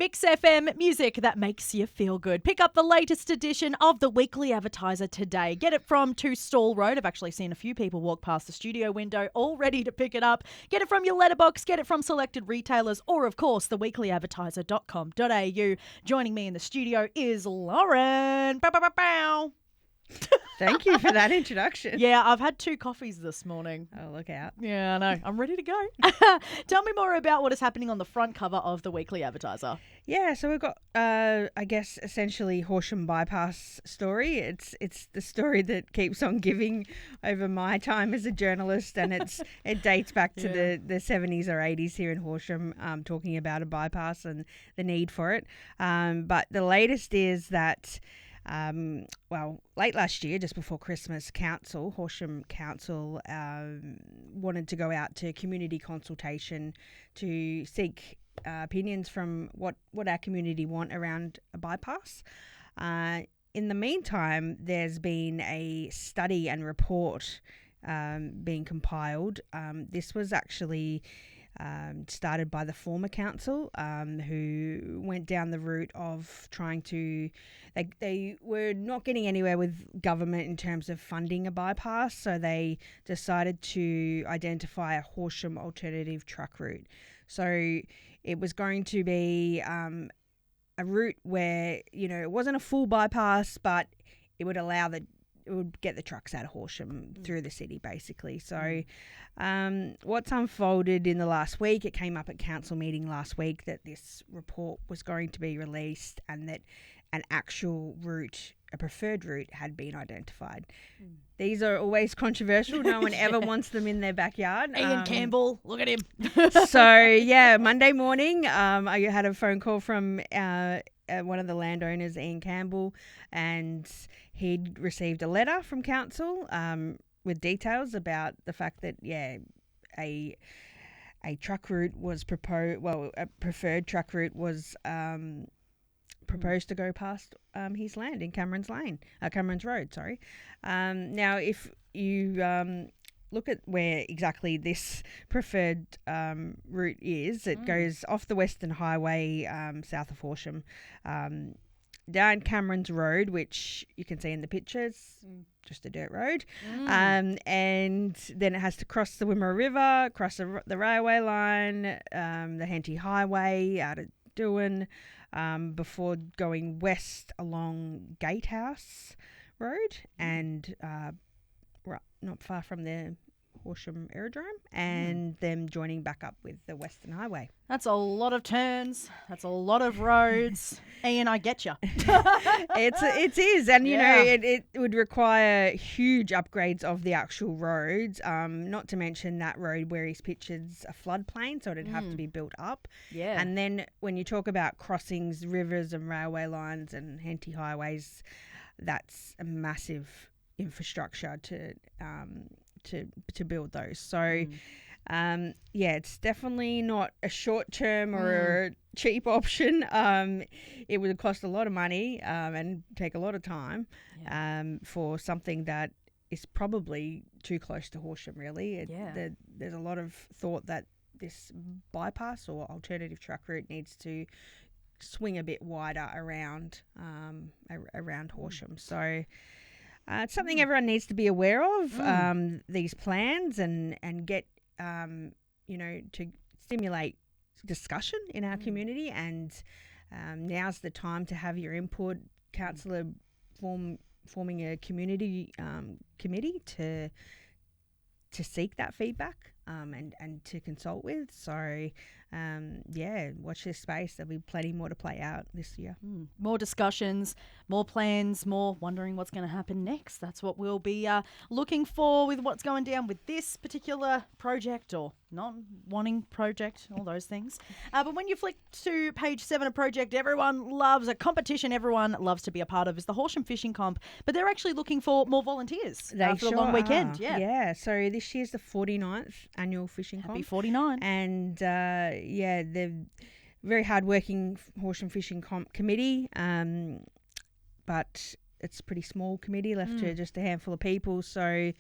Mix FM, music that makes you feel good. Pick up the latest edition of the Weekly Advertiser today. Get it from 2 Stall Road. I've actually seen a few people walk past the studio window all ready to pick it up. Get it from your letterbox, get it from selected retailers, or of course, theweeklyadvertiser.com.au. Joining me in the studio is Lauren. Bow, bow, bow, bow. Thank you for that introduction. Yeah, I've had 2 coffees this morning. Oh, look out. Yeah, I know. I'm ready to go. Tell me more about what is happening on the front cover of the Weekly Advertiser. Yeah, so we've got, I guess, essentially Horsham bypass story. It's the story that keeps on giving over my time as a journalist, and it dates back to the 70s or 80s here in Horsham, talking about a bypass and the need for it. But the latest is that late last year, just before Christmas, Horsham Council, wanted to go out to community consultation to seek opinions from what our community want around a bypass. In the meantime, there's been a study and report being compiled. This was actually started by the former council, who went down the route of trying to, they were not getting anywhere with government in terms of funding a bypass, so they decided to identify a Horsham alternative truck route. So it was going to be a route where, it wasn't a full bypass, but it would allow it would get the trucks out of Horsham through the city, basically. So what's unfolded in the last week, it came up at council meeting last week that this report was going to be released and that an actual route, a preferred route, had been identified. These are always controversial. No one ever wants them in their backyard. Ian Campbell, look at him. So, Monday morning, I had a phone call from one of the landowners, Ian Campbell, and he'd received a letter from council with details about the fact that, a truck route was proposed. Well, a preferred truck route was proposed to go past his land in Cameron's Road. Sorry. Now, if you look at where exactly this preferred route is, it goes off the Western Highway, south of Horsham, down Cameron's Road, which you can see in the pictures, just a dirt road, and then it has to cross the Wimmera River, cross the railway line, the Henty Highway out at Doohan, before going west along Gatehouse Road and not far from the Horsham Aerodrome, and them joining back up with the Western Highway. That's a lot of turns. That's a lot of roads. Ian, I get you. It is, and it would require huge upgrades of the actual roads. Not to mention that road where he's pictured a floodplain, so it'd have to be built up. Yeah. And then when you talk about crossings, rivers, and railway lines and Henty highways, that's a massive infrastructure to build those. So it's definitely not a short term or a cheap option. It would cost a lot of money and take a lot of time for something that is probably too close to Horsham, really. There's a lot of thought that this bypass or alternative truck route needs to swing a bit wider around Horsham. So it's something everyone needs to be aware of, these plans, and get, to stimulate discussion in our community. And now's the time to have your input. Councillor forming a community committee to seek that feedback and to consult with. So, watch this space. There'll be plenty more to play out this year. More discussions, more plans, more wondering what's going to happen next. That's what we'll be looking for with what's going down with this particular project or non-wanting project, all those things. But when you flick to page 7, a project everyone loves, a competition everyone loves to be a part of, is the Horsham Fishing Comp. But they're actually looking for more volunteers for the long weekend. Yeah, so this year's the 49th annual fishing comp. Happy 49. And the very hard-working Horsham Fishing Comp committee, but it's a pretty small committee, left to just a handful of people. So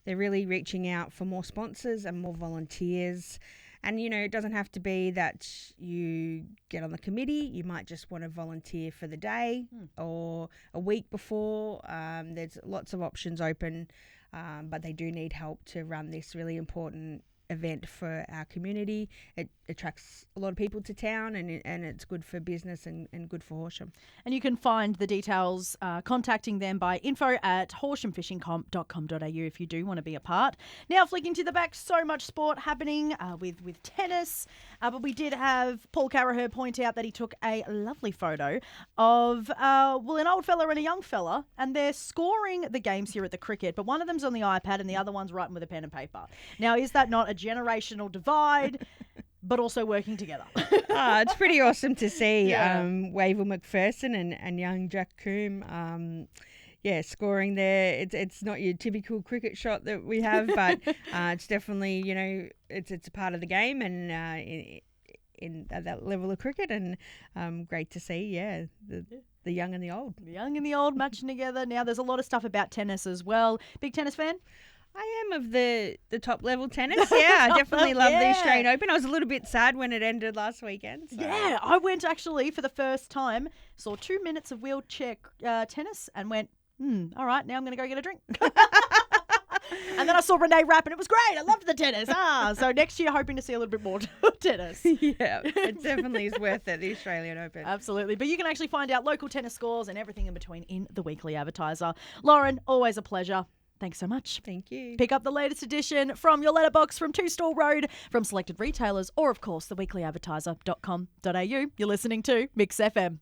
they're really reaching out for more sponsors and more volunteers. And, it doesn't have to be that you get on the committee. You might just want to volunteer for the day or a week before. There's lots of options open, but they do need help to run this really important event for our community. It attracts a lot of people to town, and it's good for business and good for Horsham. And you can find the details contacting them by info@horshamfishingcomp.com.au if you do want to be a part. Now flicking to the back, so much sport happening with tennis, but we did have Paul Carraher point out that he took a lovely photo of an old fella and a young fella, and they're scoring the games here at the cricket, but one of them's on the iPad and the other one's writing with a pen and paper. Now, is that not a generational divide, but also working together? It's pretty awesome to see. Yeah. Wavell McPherson and young Jack Coombe, scoring there. It's not your typical cricket shot that we have, but it's definitely, it's a part of the game, and in at that level of cricket, and great to see, the young and the old. The young and the old matching together. Now, there's a lot of stuff about tennis as well. Big tennis fan? I am of the top level tennis. Yeah, I definitely love the Australian Open. I was a little bit sad when it ended last weekend. So. Yeah, I went actually for the first time, saw 2 minutes of wheelchair tennis and went, all right, now I'm going to go get a drink. And then I saw Renee Rapp and it was great. I loved the tennis. So next year, hoping to see a little bit more tennis. Yeah, it definitely is worth it, the Australian Open. Absolutely. But you can actually find out local tennis scores and everything in between in the Weekly Advertiser. Lauren, always a pleasure. Thanks so much. Thank you. Pick up the latest edition from your letterbox from 2 Store Road, from selected retailers, or of course, theweeklyadvertiser.com.au. You're listening to Mix FM.